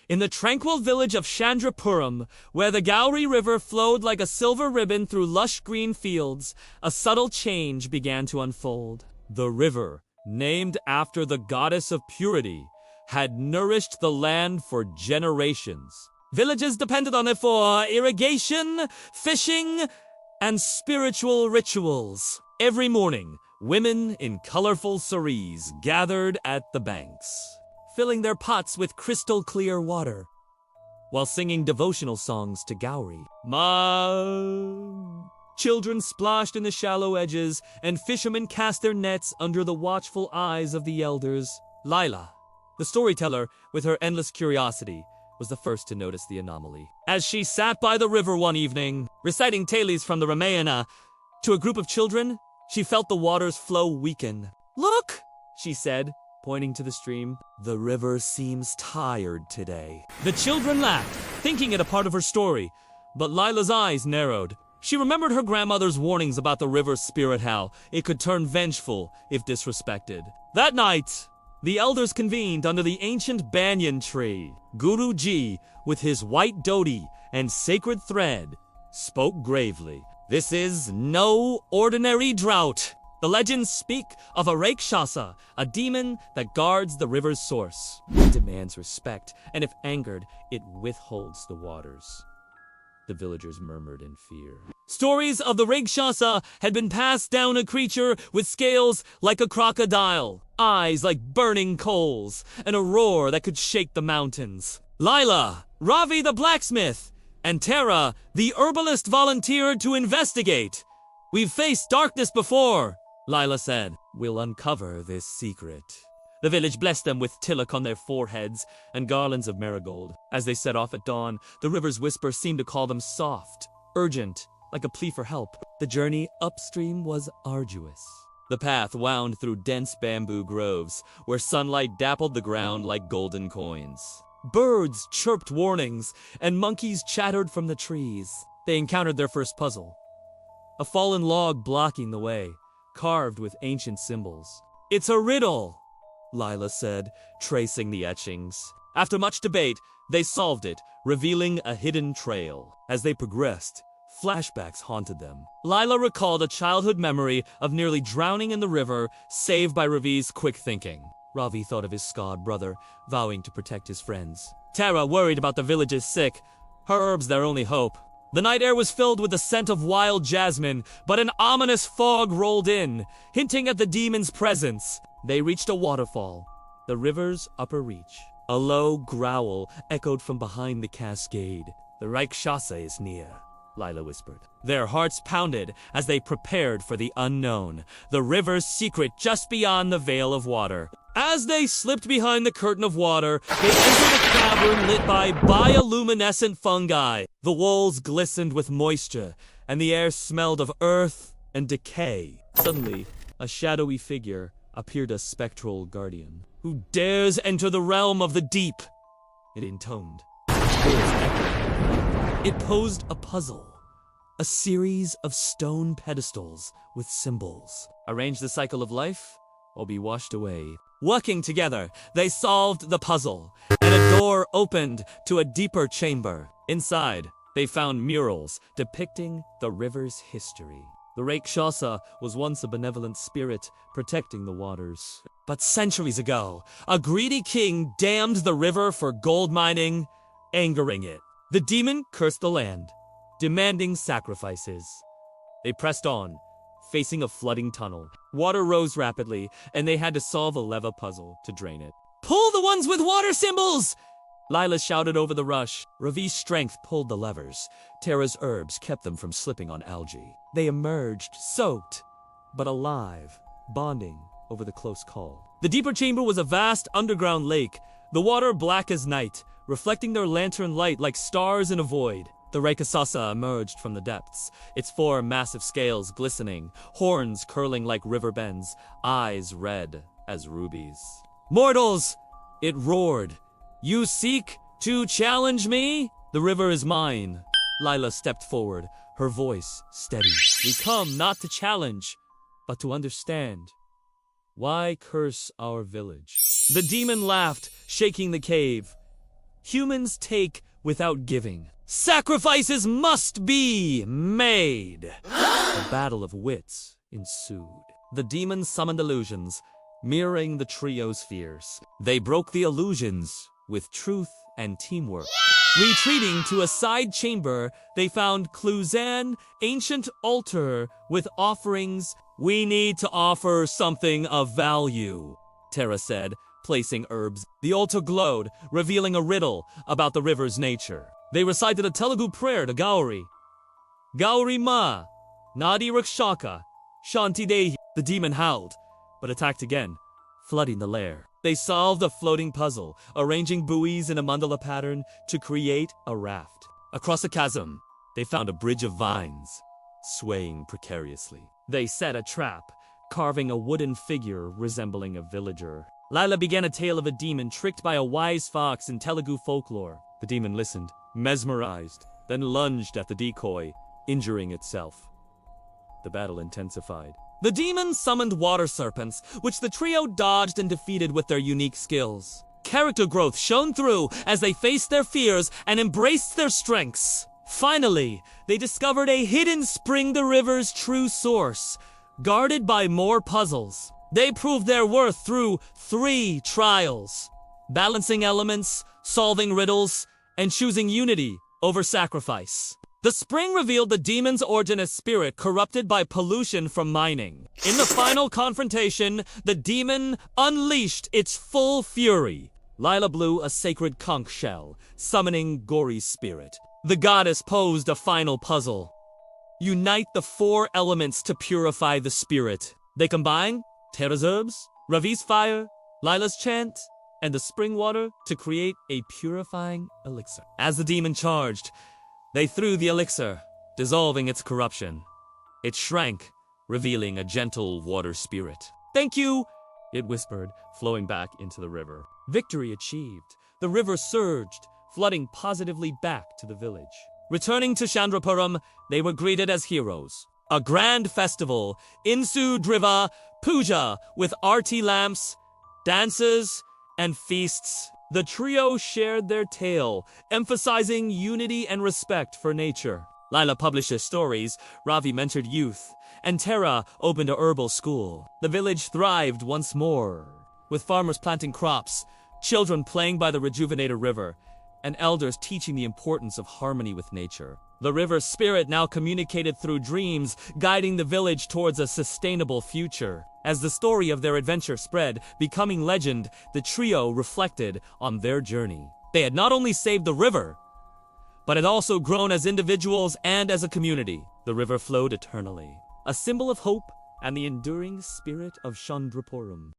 In the tranquil village of Chandrapuram, where the Gauri River flowed like a silver ribbon through lush green fields, a subtle change began to unfold. The river, named after the goddess of purity, had nourished the land for generations. Villages depended on it for irrigation, fishing, and spiritual rituals. Every morning, women in colorful saris gathered at the banks, filling their pots with crystal-clear water, while singing devotional songs to Gauri. Children splashed in the shallow edges, and fishermen cast their nets under the watchful eyes of the elders. Laila, the storyteller, with her endless curiosity, was the first to notice the anomaly. As she sat by the river one evening, reciting tales from the Ramayana to a group of children, she felt the water's flow weaken. "Look," she said, pointing to the stream. "The river seems tired today." The children laughed, thinking it a part of her story, but Lila's eyes narrowed. She remembered her grandmother's warnings about the river's spirit, how it could turn vengeful if disrespected. That night, the elders convened under the ancient banyan tree. Guruji, with his white dhoti and sacred thread, spoke gravely. "This is no ordinary drought. The legends speak of a Rakshasa, a demon that guards the river's source. It demands respect, and if angered, it withholds the waters." The villagers murmured in fear. Stories of the Rakshasa had been passed down, a creature with scales like a crocodile, eyes like burning coals, and a roar that could shake the mountains. Lila, Ravi the blacksmith, and Tara, the herbalist, volunteered to investigate. "We've faced darkness before," Lila said. "We'll uncover this secret." The village blessed them with tilak on their foreheads and garlands of marigold. As they set off at dawn, the river's whisper seemed to call them soft, urgent, like a plea for help. The journey upstream was arduous. The path wound through dense bamboo groves, where sunlight dappled the ground like golden coins. Birds chirped warnings, and monkeys chattered from the trees. They encountered their first puzzle. A fallen log blocking the way, carved with ancient symbols. "It's a riddle," Lila said, tracing the etchings. After much debate, they solved it, revealing a hidden trail. As they progressed, flashbacks haunted them. Lila recalled a childhood memory of nearly drowning in the river, saved by Ravi's quick thinking. Ravi thought of his scarred brother, vowing to protect his friends. Tara worried about the village's sick, her herbs their only hope. The night air was filled with the scent of wild jasmine, but an ominous fog rolled in, hinting at the demon's presence. They reached a waterfall, the river's upper reach. A low growl echoed from behind the cascade. "The Rakshasa is near," Lila whispered. Their hearts pounded as they prepared for the unknown, the river's secret just beyond the veil of water. As they slipped behind the curtain of water, they entered a cavern lit by bioluminescent fungi. The walls glistened with moisture, and the air smelled of earth and decay. Suddenly, a shadowy figure appeared, a spectral guardian. "Who dares enter the realm of the deep?" it intoned. It posed a puzzle, a series of stone pedestals with symbols. Arrange the cycle of life, or be washed away. Working together, they solved the puzzle, and a door opened to a deeper chamber. Inside, they found murals depicting the river's history. The Rakshasa was once a benevolent spirit protecting the waters. But centuries ago, a greedy king dammed the river for gold mining, angering it. The demon cursed the land, demanding sacrifices. They pressed on, facing a flooding tunnel. Water rose rapidly, and they had to solve a leva puzzle to drain it. "Pull the ones with water symbols!" Lila shouted over the rush. Ravi's strength pulled the levers. Tara's herbs kept them from slipping on algae. They emerged, soaked, but alive, bonding over the close call. The deeper chamber was a vast underground lake, the water black as night, reflecting their lantern light like stars in a void. The Rakshasa emerged from the depths, its four massive scales glistening, horns curling like river bends, eyes red as rubies. "Mortals!" it roared. "You seek to challenge me? The river is mine." Lila stepped forward, her voice steady. "We come not to challenge, but to understand. Why curse our village?" The demon laughed, shaking the cave. Humans take without giving. Sacrifices must be made. A battle of wits ensued. The demons summoned illusions, mirroring the trio's fears. They broke the illusions with truth and teamwork. Retreating to a side chamber, they found Cluzan, ancient altar with offerings. We need to offer something of value, Terra said, placing herbs. The altar glowed, revealing a riddle about the river's nature. They recited a Telugu prayer to Gauri. Gauri Ma, Nadi Rakshaka, Shanti Dehi. The demon howled, but attacked again, flooding the lair. They solved a floating puzzle, arranging buoys in a mandala pattern to create a raft. Across a chasm, they found a bridge of vines, swaying precariously. They set a trap, carving a wooden figure resembling a villager. Lila began a tale of a demon tricked by a wise fox in Telugu folklore. The demon listened, mesmerized, then lunged at the decoy, injuring itself. The battle intensified. The demons summoned water serpents, which the trio dodged and defeated with their unique skills. Character growth shone through as they faced their fears and embraced their strengths. Finally, they discovered a hidden spring, the river's true source, guarded by more puzzles. They proved their worth through 3 trials, balancing elements, solving riddles, and choosing unity over sacrifice. The spring revealed the demon's origin as spirit corrupted by pollution from mining. In the final confrontation, the demon unleashed its full fury. Lila blew a sacred conch shell, summoning Gauri's spirit. The goddess posed a final puzzle. Unite the 4 elements to purify the spirit. They combined Terra's herbs, Ravi's fire, Lila's chant, and the spring water to create a purifying elixir. As the demon charged, they threw the elixir, dissolving its corruption. It shrank, revealing a gentle water spirit. "Thank you," it whispered, flowing back into the river. Victory achieved. The river surged, flooding positively back to the village. Returning to Chandrapuram, they were greeted as heroes. A grand festival, Insu Driva Puja, with arti lamps, dances, and feasts. The trio shared their tale, emphasizing unity and respect for nature. Lila published her stories, Ravi mentored youth, and Terra opened a herbal school. The village thrived once more, with farmers planting crops, children playing by the rejuvenated river, and elders teaching the importance of harmony with nature. The river's spirit now communicated through dreams, guiding the village towards a sustainable future. As the story of their adventure spread, becoming legend, the trio reflected on their journey. They had not only saved the river, but had also grown as individuals and as a community. The river flowed eternally, a symbol of hope and the enduring spirit of Chandrapuram.